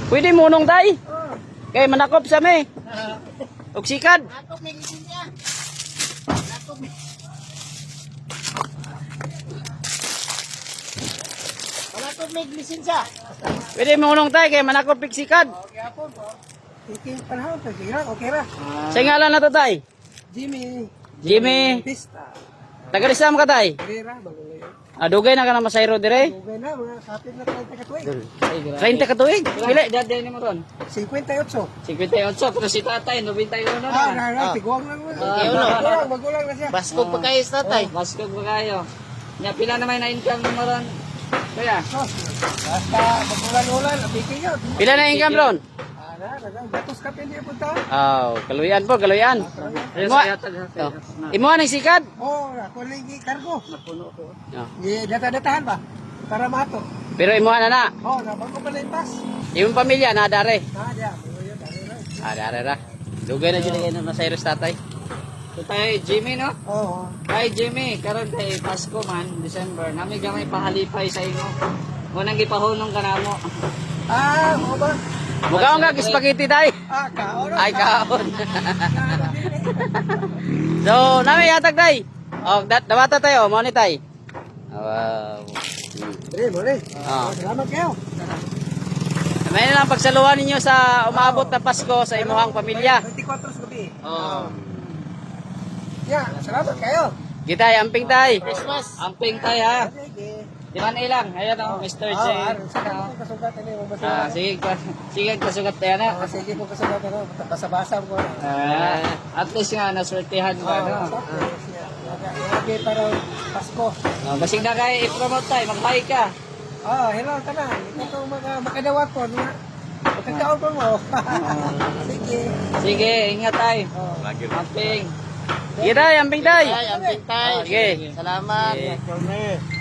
Pwede munong tay. Kay manakop sa me. Og sikad. Nakop may lisensya. Nakop may... Nakop may lisensya. Pwede munong tay kay manakop og sikad. Okay ako po. Iking panahon to, okay ra. Sa ngalan na to tay. Jimmy. Jimmy. Pista. Taga-Rizam ka tay. Rera, bago na yun. Dugay na ka na masayro dire. Okay na, mga kapit na 30 katuig. 30 ka tuig. Pila edad din mo ron? 58. 58 pero si tatay 91 na. Tiguang lang mo. Magulang na siya. Baskog pa kayo sa tatay. Baskog ba kayo? Nya pila naman na income mo ron? Kuya. Basta magulan-ulan, abikin yun. Pila na income ron? Gatos ka pili po ta. Kaluyan po, kaluyan. Imo ang sikat? Oh, ako lang kargo. Napuno ko. Data-datahan ba? Para mato. Pero imo na. Oh, nabago pa lang pas. Imong pamilya na dare. Diya. Dare ra. Dugay na jud na sa Iros tatay. So tay Jimmy no? Oo. Tay Jimmy, karon kay Pasko man, December, nami gamay pahalipay sa imo. Munang gipahunong kanamo. Mo ba? Mukaon ka spaghetti tay. Kaon. Ay kaon. So, nami yatag tay. Dawata tayo, mo ni tay. Wow. Muli. Ah. Salamat kayo. May na lang pagsaluhan ninyo sa umabot na Pasko sa imuhang pamilya. 24 sa gabi. Oh. Salamat kayo. Gitay, amping tay. Christmas. Amping tay ha. Sige. Di man ilang. Ayan o, Mr. J. Kasugat ini mo basta. Sige, kasugat tayo na. Sige ko kasugat ano, basa-basa ko. At least nga, naswertihan ka. No? Lagi para Pasko. Basig na kayo i-promote tayo, mag-hi ka. Hello tanan. Ito mga makadawat ko na. Pagkakaon ko mo. Sige. Sige, ingat tayo. Amping. Sige tayo, amping tayo. Ay, amping tay. Sige. Salamat. Sige.